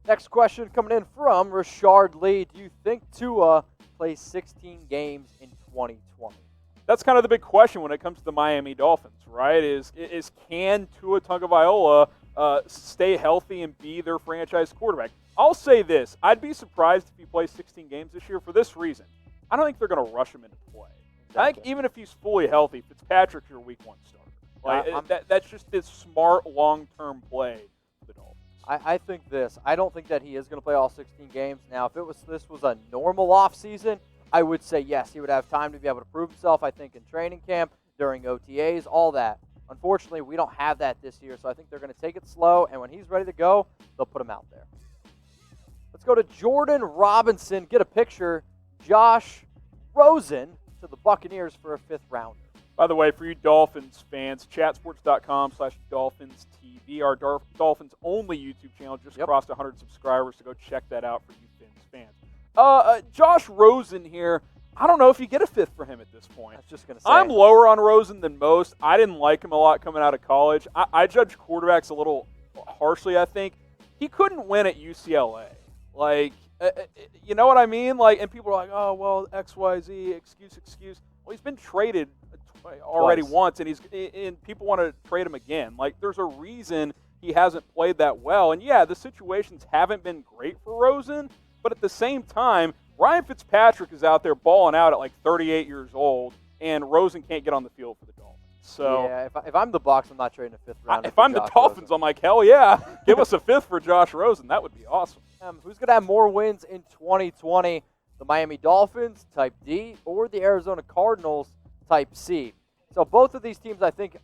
Next question coming in from Rashard Lee. Do you think Tua plays 16 games in 2020? That's kind of the big question when it comes to the Miami Dolphins, right? Is can Tua Tagovailoa stay healthy and be their franchise quarterback? I'll say this. I'd be surprised if he plays 16 games this year for this reason. I don't think they're going to rush him into play. Exactly. I think even if he's fully healthy, Fitzpatrick's your week 1 starter. That's just this smart long-term play for the Dolphins. I think this. I don't think that he is going to play all 16 games. Now, if this was a normal offseason, I would say yes, he would have time to be able to prove himself, I think, in training camp, during OTAs, all that. Unfortunately, we don't have that this year, so I think they're going to take it slow, and when he's ready to go, they'll put him out there. Let's go to Jordan Robinson. Get a picture. Josh Rosen to the Buccaneers for a 5th rounder. By the way, for you Dolphins fans, chatsports.com/DolphinsTV, our Dolphins-only YouTube channel, just crossed 100 subscribers, so go check that out for you Fins fans. Josh Rosen here, I don't know if you get a 5th for him at this point. I was just going to say. I'm lower on Rosen than most. I didn't like him a lot coming out of college. I judge quarterbacks a little harshly, I think. He couldn't win at UCLA. You know what I mean? And people are like, oh, well, XYZ, excuse. Well, he's been traded already once, and people want to trade him again. There's a reason he hasn't played that well. And, yeah, the situations haven't been great for Rosen, but at the same time, Ryan Fitzpatrick is out there balling out at 38 years old, and Rosen can't get on the field for the Dolphins. So yeah, if I'm the Bucs, I'm not trading a 5th rounder. If I'm the Dolphins, I'm like, hell yeah, give us a 5th for Josh Rosen. That would be awesome. Who's going to have more wins in 2020? The Miami Dolphins, Type D, or the Arizona Cardinals, Type C? So both of these teams, I think,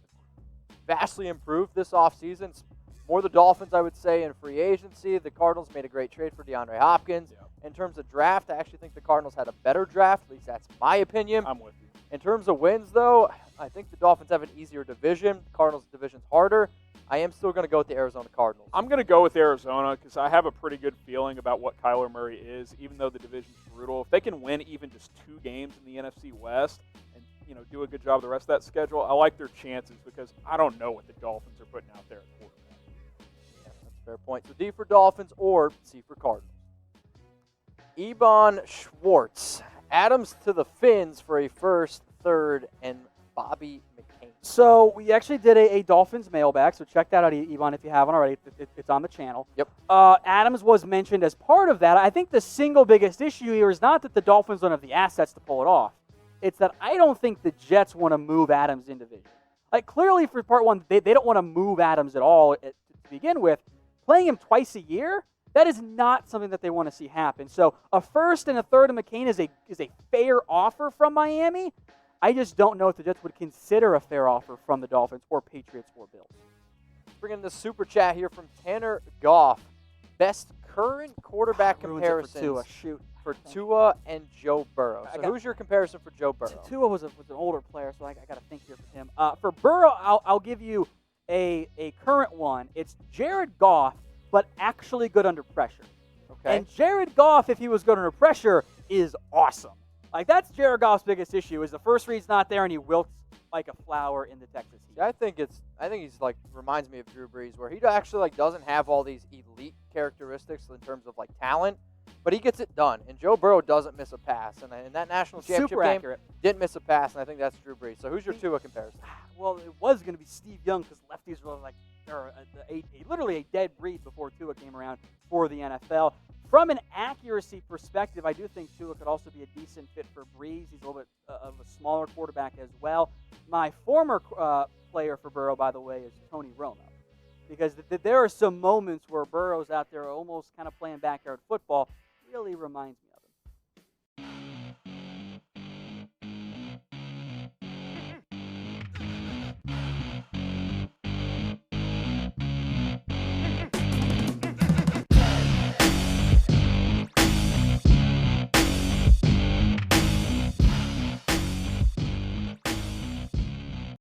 vastly improved this offseason. More the Dolphins, I would say, in free agency. The Cardinals made a great trade for DeAndre Hopkins. Yeah. In terms of draft, I actually think the Cardinals had a better draft. At least that's my opinion. I'm with you. In terms of wins, though, I think the Dolphins have an easier division. The Cardinals' division's harder. I am still going to go with the Arizona Cardinals. I'm going to go with Arizona because I have a pretty good feeling about what Kyler Murray is, even though the division's brutal. If they can win even just 2 games in the NFC West and do a good job of the rest of that schedule, I like their chances because I don't know what the Dolphins are putting out there at quarterback. Yeah, that's a fair point. So D for Dolphins or C for Cardinals. Ebon Schwartz. Adams to the Fins for a 1st, 3rd, and Bobby McCain. So we actually did a Dolphins mailbag, so check that out, Yvonne, if you haven't already. It's on the channel. Yep. Adams was mentioned as part of that. I think the single biggest issue here is not that the Dolphins don't have the assets to pull it off. It's that I don't think the Jets want to move Adams individually. Clearly for part one, they don't want to move Adams at all to begin with. Playing him twice a year, that is not something that they want to see happen. So a 1st and a 3rd of McCain is a fair offer from Miami. I just don't know if the Jets would consider a fair offer from the Dolphins or Patriots or Bills. Bring in the super chat here from Tanner Goff. Best current quarterback comparison for Tua and Joe Burrow. So who's your comparison for Joe Burrow? Tua was an older player, so I got to think here for him. For Burrow, I'll give you a current one. It's Jared Goff, but actually good under pressure. Okay. And Jared Goff, if he was good under pressure, is awesome. That's Jared Goff's biggest issue is the first read's not there and he wilts like a flower in the Texas heat. I think he's reminds me of Drew Brees, where he actually doesn't have all these elite characteristics in terms of talent, but he gets it done. And Joe Burrow doesn't miss a pass, and in that national championship game, didn't miss a pass, and I think that's Drew Brees. So who's your Tua comparison? Well, it was going to be Steve Young because lefties were literally a dead breed before Tua came around for the NFL. From an accuracy perspective, I do think Tua could also be a decent fit for Brees. He's a little bit of a smaller quarterback as well. My former player for Burrow, by the way, is Tony Romo. Because there are some moments where Burrow's out there almost kind of playing backyard football. Really reminds me